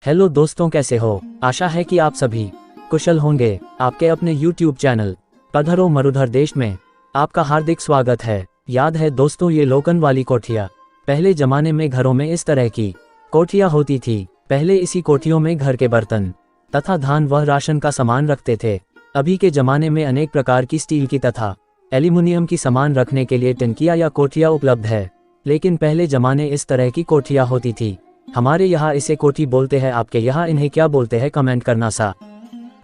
Hello दोस्तों, कैसे हो? आशा है कि आप सभी कुशल होंगे। आपके अपने YouTube चैनल पधरो मरुधर देश में आपका हार्दिक स्वागत है। याद है दोस्तों, ये लोकन वाली कोठियाँ पहले जमाने में घरों में इस तरह की कोठियाँ होती थी। पहले इसी कोठियों में घर के बर्तन तथा धान व राशन का सामान रखते थे। अभी के जमाने में अनेक प्रकार की स्टील की तथा एल्यूमिनियम की सामान रखने के लिए टंकियाँ या कोठियाँ उपलब्ध है, लेकिन पहले जमाने इस तरह की कोठियाँ होती थी। हमारे यहाँ इसे कोठी बोलते हैं, आपके यहाँ इन्हें क्या बोलते हैं कमेंट करना सा।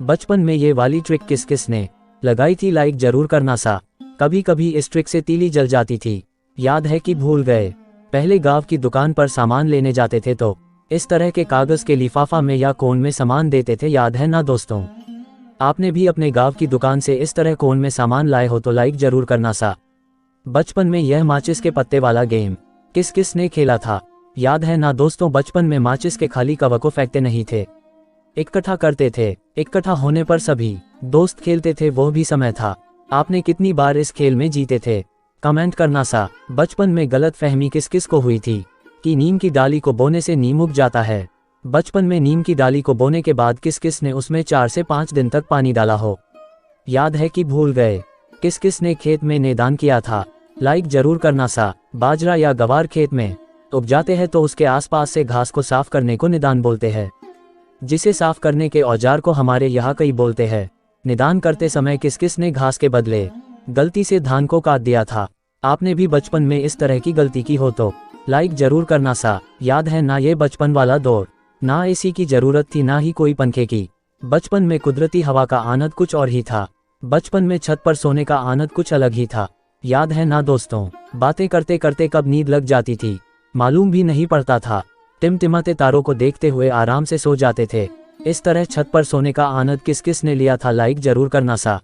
बचपन में ये वाली ट्रिक किस किस ने लगाई थी, लाइक जरूर करना सा। कभी कभी इस ट्रिक से तीली जल जाती थी, याद है कि भूल गए? पहले गांव की दुकान पर सामान लेने जाते थे तो इस तरह के कागज के लिफाफा में या कोन में सामान देते थे, याद है ना दोस्तों? आपने भी अपने गांव की दुकान से इस तरह कोन में सामान लाए हो तो लाइक जरूर करना सा। बचपन में यह माचिस के पत्ते वाला गेम किस किस ने खेला था, याद है ना दोस्तों? बचपन में माचिस के खाली कवर को फेंकते नहीं थे, इकट्ठा करते थे। इकट्ठा होने पर सभी दोस्त खेलते थे, वो भी समय था। आपने कितनी बार इस खेल में जीते थे कमेंट करना सा। बचपन में गलत फहमी किस किस को हुई थी कि नीम की डाली को बोने से नीम उग जाता है? बचपन में नीम की डाली को बोने के बाद किस किस ने उसमें 4 से 5 दिन तक पानी डाला हो? याद है कि भूल गए? किस किस ने खेत में निदान किया था, लाइक जरूर करना सा। बाजरा या गवार खेत में उग जाते हैं तो उसके आसपास से घास को साफ करने को निदान बोलते हैं, जिसे साफ करने के औजार को हमारे यहाँ कई बोलते हैं। निदान करते समय किस किस ने घास के बदले गलती से धान को काट दिया था? आपने भी बचपन में इस तरह की गलती की हो तो लाइक जरूर करना सा। याद है ना ये बचपन वाला दौर? ना एसी की जरूरत थी, ना ही कोई पंखे की। बचपन में कुदरती हवा का आनंद कुछ और ही था। बचपन में छत पर सोने का आनंद कुछ अलग ही था, याद है ना दोस्तों? बातें करते करते कब नींद लग जाती थी मालूम भी नहीं पड़ता था। टिमटिमाते तारों को देखते हुए आराम से सो जाते थे। इस तरह छत पर सोने का आनंद किस किस ने लिया था, लाइक जरूर करना सा।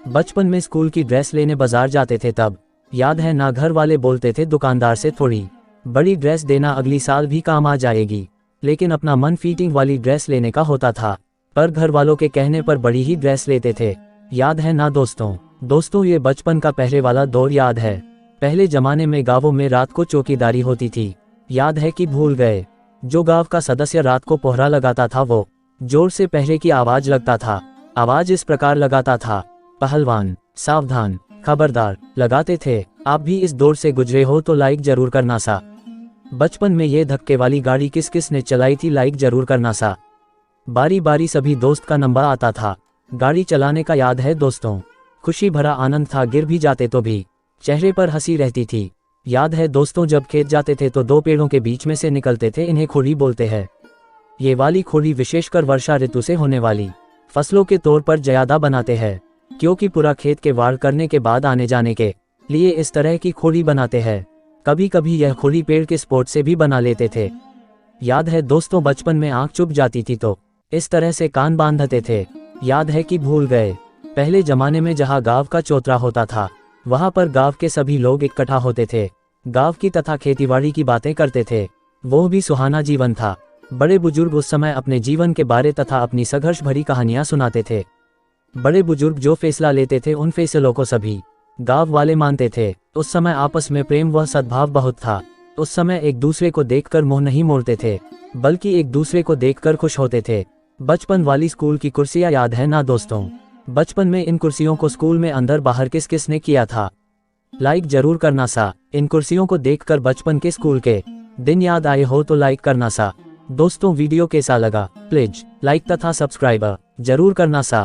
बचपन में स्कूल की ड्रेस लेने बाजार जाते थे तब, याद है ना? घर वाले बोलते थे दुकानदार से थोड़ी बड़ी ड्रेस देना, अगली साल भी काम आ जाएगी। लेकिन अपना मन फिटिंग वाली ड्रेस लेने का होता था, पर घर वालों के कहने पर बड़ी ही ड्रेस लेते थे, याद है ना दोस्तों? ये बचपन का पहले वाला दौर याद है। पहले जमाने में गांवों में रात को चौकीदारी होती थी, याद है कि भूल गए? जो गांव का सदस्य रात को पहरा लगाता था वो जोर से पहरे की आवाज लगता था। आवाज इस प्रकार लगाता था, पहलवान सावधान खबरदार लगाते थे। आप भी इस दौर से गुजरे हो तो लाइक जरूर करना सा। बचपन में ये धक्के वाली गाड़ी किस किस ने चलाई थी, लाइक जरूर करना सा। बारी बारी सभी दोस्त का नंबर आता था गाड़ी चलाने का, याद है दोस्तों? खुशी भरा आनंद था, गिर भी जाते तो भी चेहरे पर हंसी रहती थी। याद है दोस्तों, जब खेत जाते थे तो 2 पेड़ों के बीच में से निकलते थे, इन्हें खोड़ी बोलते हैं। ये वाली खोड़ी विशेषकर वर्षा ऋतु से होने वाली फसलों के तौर पर ज्यादा बनाते हैं, क्योंकि पूरा खेत के वाड़ करने के बाद आने जाने के लिए इस तरह की खोड़ी बनाते हैं। कभी कभी यह खोड़ी पेड़ के स्पोर्ट से भी बना लेते थे। याद है दोस्तों, बचपन में आंख चुभ जाती थी तो इस तरह से कान बांधते थे, याद है कि भूल गए? पहले जमाने में जहाँ गांव का चौतरा होता था वहां पर गांव के सभी लोग इकट्ठा होते थे, गांव की तथा खेतीबाड़ी की बातें करते थे। वो भी सुहाना जीवन था। बड़े बुजुर्ग उस समय अपने जीवन के बारे तथा अपनी संघर्ष भरी कहानियां सुनाते थे। बड़े बुजुर्ग जो फैसला लेते थे उन फैसलों को सभी गांव वाले मानते थे। उस समय आपस में प्रेम व सद्भाव बहुत था। उस समय एक दूसरे को देखकर मुंह नहीं मोड़ते थे, बल्कि एक दूसरे को देखकर खुश होते थे। बचपन वाली स्कूल की कुर्सियां याद है ना दोस्तों? बचपन में इन कुर्सियों को स्कूल में अंदर बाहर किस किस ने किया था, लाइक जरूर करना सा। इन कुर्सियों को देखकर बचपन के स्कूल के दिन याद आए हो तो लाइक करना सा। दोस्तों, वीडियो कैसा लगा प्लीज लाइक तथा सब्सक्राइब जरूर करना सा।